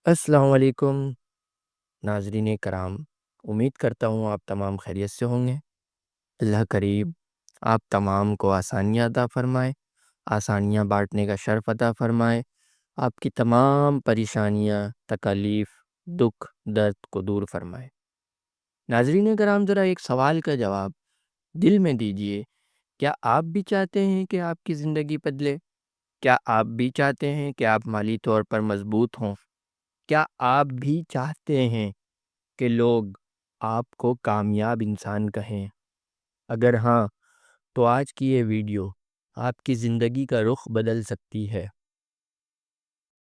السلام علیکم ناظرین کرام، امید کرتا ہوں آپ تمام خیریت سے ہوں گے۔ اللہ کریم آپ تمام کو آسانیاں عطا فرمائے، آسانیاں بانٹنے کا شرف عطا فرمائے، آپ کی تمام پریشانیاں، تکالیف، دکھ، درد کو دور فرمائے۔ ناظرین کرام، ذرا ایک سوال کا جواب دل میں دیجئے، کیا آپ بھی چاہتے ہیں کہ آپ کی زندگی بدلے؟ کیا آپ بھی چاہتے ہیں کہ آپ مالی طور پر مضبوط ہوں؟ کیا آپ بھی چاہتے ہیں کہ لوگ آپ کو کامیاب انسان کہیں؟ اگر ہاں تو آج کی یہ ویڈیو آپ کی زندگی کا رخ بدل سکتی ہے۔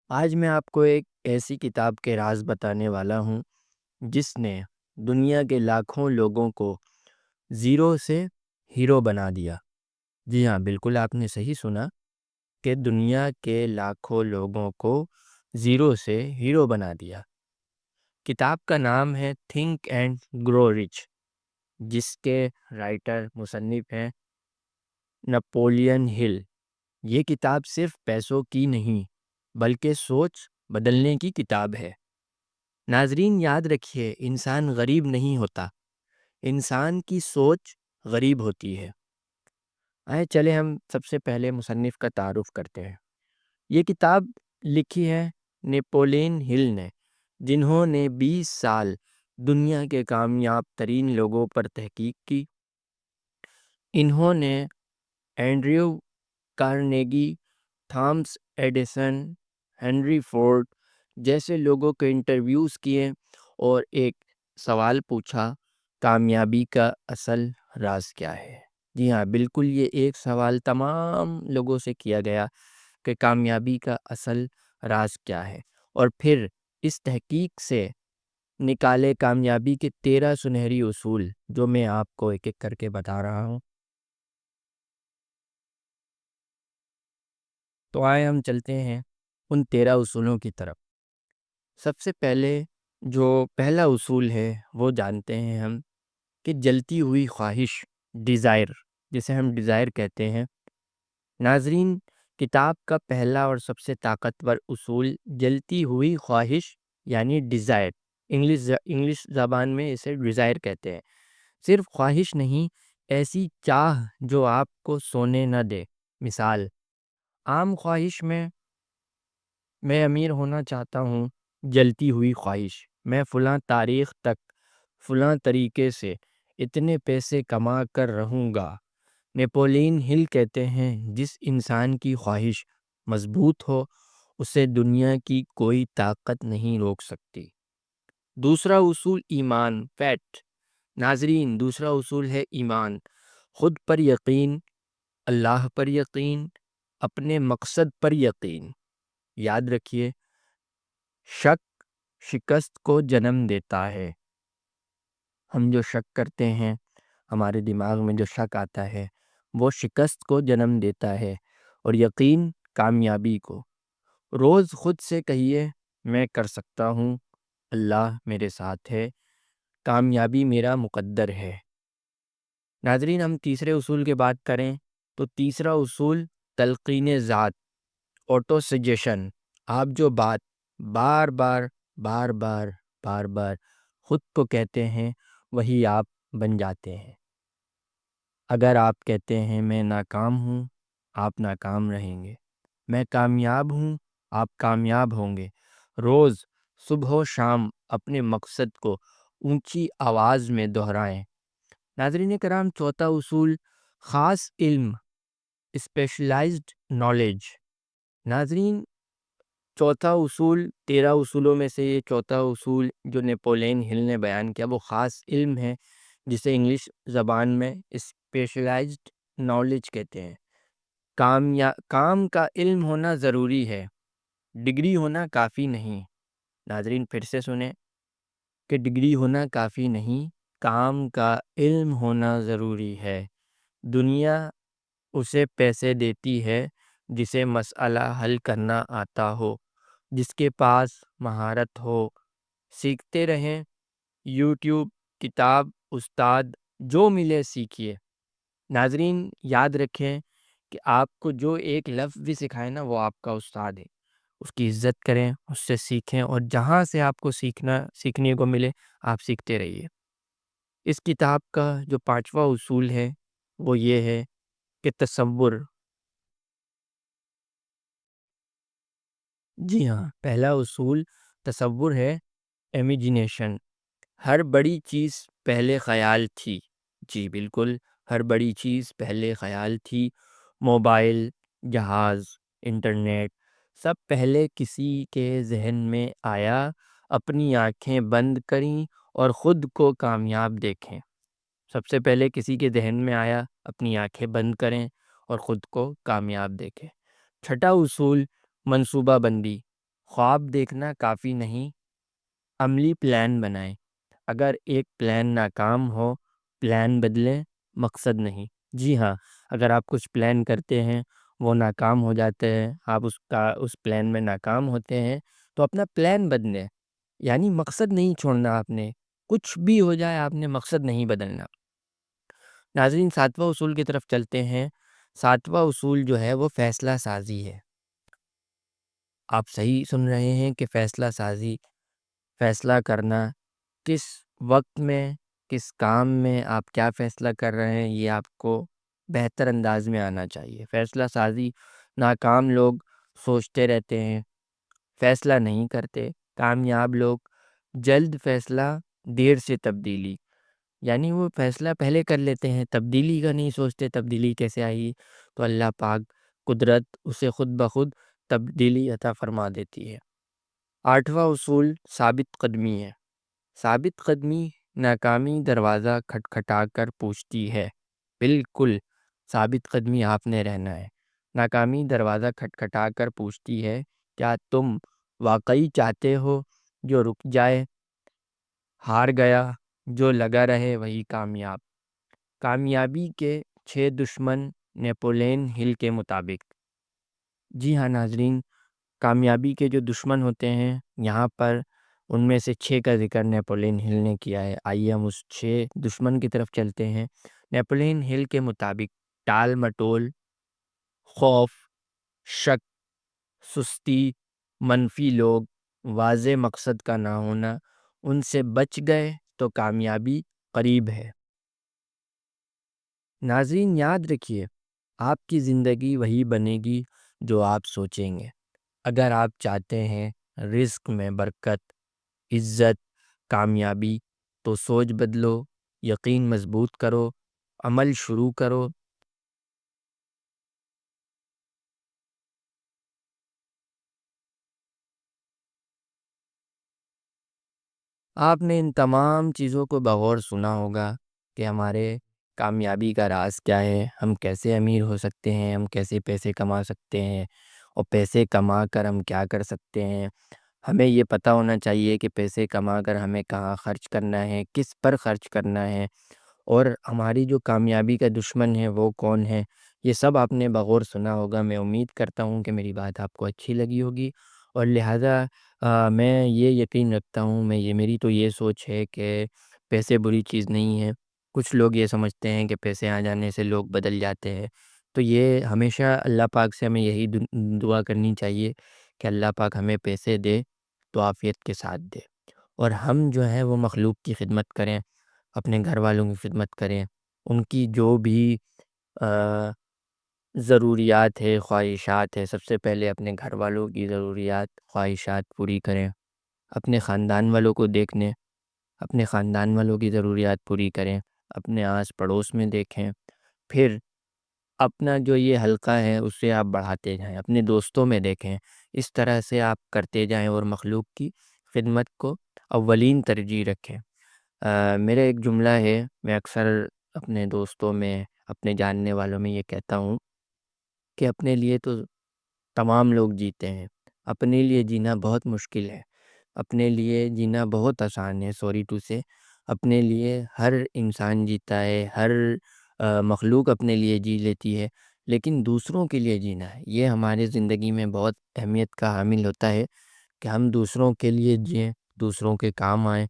آج میں آپ کو ایک ایسی کتاب کے راز بتانے والا ہوں جس نے دنیا کے لاکھوں لوگوں کو زیرو سے ہیرو بنا دیا۔ جی ہاں، بالکل آپ نے صحیح سنا کہ دنیا کے لاکھوں لوگوں کو زیرو سے ہیرو بنا دیا۔ کتاب کا نام ہے تھنک اینڈ گرو رچ، جس کے رائٹر مصنف ہیں نپولین ہل۔ یہ کتاب صرف پیسوں کی نہیں بلکہ سوچ بدلنے کی کتاب ہے۔ ناظرین یاد رکھیے، انسان غریب نہیں ہوتا، انسان کی سوچ غریب ہوتی ہے۔ آئے چلے ہم سب سے پہلے مصنف کا تعارف کرتے ہیں۔ یہ کتاب لکھی ہے نپولین ہل نے، جنہوں نے 20 سال دنیا کے کامیاب ترین لوگوں پر تحقیق کی۔ انہوں نے Andrew Carnegie, Thomas Edison, Henry Ford جیسے لوگوں کے انٹرویوز کیے اور ایک سوال پوچھا، کامیابی کا اصل راز کیا ہے؟ جی ہاں، بالکل یہ ایک سوال تمام لوگوں سے کیا گیا کہ کامیابی کا اصل راز کیا ہے، اور پھر اس تحقیق سے نکالے کامیابی کے 13 سنہری اصول، جو میں آپ کو ایک ایک کر کے بتا رہا ہوں۔ تو آئے ہم چلتے ہیں ان 13 اصولوں کی طرف۔ سب سے پہلے جو پہلا اصول ہے وہ جانتے ہیں ہم کہ جلتی ہوئی خواہش، ڈیزائر، جسے ہم ڈیزائر کہتے ہیں۔ ناظرین، کتاب کا پہلا اور سب سے طاقتور اصول جلتی ہوئی خواہش یعنی ڈیزائر، انگلش زبان میں اسے ڈیزائر کہتے ہیں۔ صرف خواہش نہیں، ایسی چاہ جو آپ کو سونے نہ دے۔ مثال، عام خواہش میں امیر ہونا چاہتا ہوں، جلتی ہوئی خواہش میں فلاں تاریخ تک فلاں طریقے سے اتنے پیسے کما کر رہوں گا۔ نیپولین ہل کہتے ہیں جس انسان کی خواہش مضبوط ہو اسے دنیا کی کوئی طاقت نہیں روک سکتی۔ دوسرا اصول ایمان، فیتھ۔ ناظرین، دوسرا اصول ہے ایمان، خود پر یقین، اللہ پر یقین، اپنے مقصد پر یقین۔ یاد رکھیے، شک شکست کو جنم دیتا ہے۔ ہم جو شک کرتے ہیں، ہمارے دماغ میں جو شک آتا ہے وہ شکست کو جنم دیتا ہے، اور یقین کامیابی کو۔ روز خود سے کہیے، میں کر سکتا ہوں، اللہ میرے ساتھ ہے، کامیابی میرا مقدر ہے۔ ناظرین، ہم تیسرے اصول کی بات کریں تو تیسرا اصول تلقین ذات، آٹو سجیشن۔ آپ جو بات بار بار بار بار بار بار خود کو کہتے ہیں وہی آپ بن جاتے ہیں۔ اگر آپ کہتے ہیں میں ناکام ہوں، آپ ناکام رہیں گے۔ میں کامیاب ہوں، آپ کامیاب ہوں گے۔ روز صبح و شام اپنے مقصد کو اونچی آواز میں دہرائیں۔ ناظرین کرام، چوتھا اصول خاص علم، اسپیشلائزڈ نالج۔ ناظرین، چوتھا اصول 13 اصولوں میں سے یہ چوتھا اصول جو نیپولین ہل نے بیان کیا وہ خاص علم ہے، جسے انگلش زبان میں اسپیشلائزڈ نالج کہتے ہیں۔ کام کا علم ہونا ضروری ہے، ڈگری ہونا کافی نہیں۔ ناظرین پھر سے سنیں کہ ڈگری ہونا کافی نہیں، کام کا علم ہونا ضروری ہے۔ دنیا اسے پیسے دیتی ہے جسے مسئلہ حل کرنا آتا ہو، جس کے پاس مہارت ہو۔ سیکھتے رہیں، یوٹیوب، کتاب، استاد، جو ملے سیکھیے۔ ناظرین یاد رکھیں کہ آپ کو جو ایک لفظ بھی سکھائے نا وہ آپ کا استاد ہے۔ اس کی عزت کریں، اس سے سیکھیں، اور جہاں سے آپ کو سیکھنے کو ملے آپ سیکھتے رہیے۔ اس کتاب کا جو پانچواں اصول ہے وہ یہ ہے کہ تصور، جی ہاں، پہلا اصول تصور ہے، امیجینیشن۔ ہر بڑی چیز پہلے خیال تھی، جی بالکل، ہر بڑی چیز پہلے خیال تھی۔ موبائل، جہاز، انٹرنیٹ، سب پہلے کسی کے ذہن میں آیا، اپنی آنکھیں بند کریں اور خود کو کامیاب دیکھیں۔ سب سے پہلے کسی کے ذہن میں آیا، اپنی آنکھیں بند کریں اور خود کو کامیاب دیکھیں۔ چھٹا اصول، منصوبہ بندی۔ خواب دیکھنا کافی نہیں، عملی پلان بنائیں۔ اگر ایک پلان ناکام ہو، پلان بدلیں، مقصد نہیں۔ جی ہاں، اگر آپ کچھ پلان کرتے ہیں وہ ناکام ہو جاتے ہیں، آپ اس پلان میں ناکام ہوتے ہیں، تو اپنا پلان بدلیں، یعنی مقصد نہیں چھوڑنا آپ نے، کچھ بھی ہو جائے آپ نے مقصد نہیں بدلنا۔ ناظرین، ساتواں اصول کی طرف چلتے ہیں۔ ساتواں اصول جو ہے وہ فیصلہ سازی ہے۔ آپ صحیح سن رہے ہیں کہ فیصلہ سازی، فیصلہ کرنا، کس وقت میں، کس کام میں آپ کیا فیصلہ کر رہے ہیں، یہ آپ کو بہتر انداز میں آنا چاہیے۔ فیصلہ سازی، ناکام لوگ سوچتے رہتے ہیں، فیصلہ نہیں کرتے۔ کامیاب لوگ جلد فیصلہ، دیر سے تبدیلی، یعنی وہ فیصلہ پہلے کر لیتے ہیں، تبدیلی کا نہیں سوچتے، تبدیلی کیسے آئی، تو اللہ پاک قدرت اسے خود بخود تبدیلی عطا فرما دیتی ہے۔ آٹھواں اصول ثابت قدمی ہے۔ ثابت قدمی، ناکامی دروازہ کھٹکھٹا کر پوچھتی ہے، بالکل ثابت قدمی آپ نے رہنا ہے۔ ناکامی دروازہ کھٹکھٹا کر پوچھتی ہے، کیا تم واقعی چاہتے ہو؟ جو رک جائے ہار گیا، جو لگا رہے وہی کامیاب۔ کامیابی کے 6 دشمن، نیپولین ہل کے مطابق۔ جی ہاں ناظرین، کامیابی کے جو دشمن ہوتے ہیں یہاں پر ان میں سے 6 کا ذکر نیپولین ہل نے کیا ہے۔ آئیے ہم اس 6 دشمن کی طرف چلتے ہیں۔ نیپولین ہل کے مطابق ٹال مٹول، خوف، شک، سستی، منفی لوگ، واضح مقصد کا نہ ہونا، ان سے بچ گئے تو کامیابی قریب ہے۔ ناظرین یاد رکھیے، آپ کی زندگی وہی بنے گی جو آپ سوچیں گے۔ اگر آپ چاہتے ہیں رزق میں برکت، عزت، کامیابی، تو سوچ بدلو، یقین مضبوط کرو، عمل شروع کرو۔ آپ نے ان تمام چیزوں کو بغور سنا ہوگا کہ ہمارے کامیابی کا راز کیا ہے، ہم کیسے امیر ہو سکتے ہیں، ہم کیسے پیسے کما سکتے ہیں، اور پیسے کما کر ہم کیا کر سکتے ہیں۔ ہمیں یہ پتہ ہونا چاہیے کہ پیسے کما کر ہمیں کہاں خرچ کرنا ہے، کس پر خرچ کرنا ہے، اور ہماری جو کامیابی کا دشمن ہے وہ کون ہے۔ یہ سب آپ نے بغور سنا ہوگا۔ میں امید کرتا ہوں کہ میری بات آپ کو اچھی لگی ہوگی، اور لہٰذا میں یہ یقین رکھتا ہوں، میری تو یہ سوچ ہے کہ پیسے بری چیز نہیں ہے۔ کچھ لوگ یہ سمجھتے ہیں کہ پیسے آ جانے سے لوگ بدل جاتے ہیں، تو یہ ہمیشہ اللہ پاک سے ہمیں یہی دعا کرنی چاہیے کہ اللہ پاک ہمیں پیسے دے تو عافیت کے ساتھ دے، اور ہم جو ہے وہ مخلوق کی خدمت کریں، اپنے گھر والوں کی خدمت کریں، ان کی جو بھی ضروریات ہے، خواہشات ہے، سب سے پہلے اپنے گھر والوں کی ضروریات، خواہشات پوری کریں، اپنے خاندان والوں کو دیکھیں، اپنے خاندان والوں کی ضروریات پوری کریں، اپنے آس پڑوس میں دیکھیں، پھر اپنا جو یہ حلقہ ہے اسے آپ بڑھاتے جائیں، اپنے دوستوں میں دیکھیں، اس طرح سے آپ کرتے جائیں اور مخلوق کی خدمت کو اولین ترجیح رکھیں۔ میرا ایک جملہ ہے، میں اکثر اپنے دوستوں میں، اپنے جاننے والوں میں یہ کہتا ہوں کہ اپنے لیے تو تمام لوگ جیتے ہیں، اپنے لیے جینا بہت مشکل ہے، اپنے لیے جینا بہت آسان ہے، سوری ٹو سے، اپنے لیے ہر انسان جیتا ہے، ہر مخلوق اپنے لیے جی لیتی ہے، لیکن دوسروں کے لیے جینا ہے، یہ ہمارے زندگی میں بہت اہمیت کا حامل ہوتا ہے کہ ہم دوسروں کے لیے جئیں، دوسروں کے کام آئیں،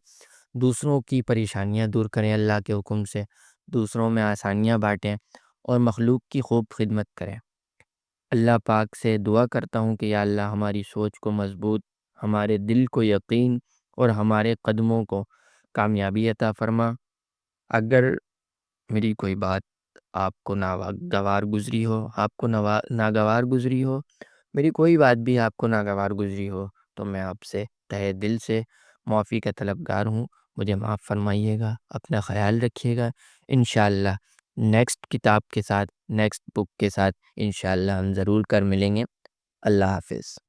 دوسروں کی پریشانیاں دور کریں اللہ کے حکم سے، دوسروں میں آسانیاں بانٹیں اور مخلوق کی خوب خدمت کریں۔ اللہ پاک سے دعا کرتا ہوں کہ یا اللہ ہماری سوچ کو مضبوط، ہمارے دل کو یقین اور ہمارے قدموں کو کامیابی عطا فرما۔ اگر میری کوئی بات آپ کو ناگوار گزری ہو، ناگوار گزری ہو، میری کوئی بات بھی آپ کو ناگوار گزری ہو، تو میں آپ سے تہہ دل سے معافی کا طلبگار ہوں۔ مجھے معاف فرمائیے گا، اپنا خیال رکھیے گا۔ انشاءاللہ نیکسٹ کتاب کے ساتھ، نیکسٹ بک کے ساتھ انشاءاللہ ہم ضرور کر ملیں گے۔ اللہ حافظ۔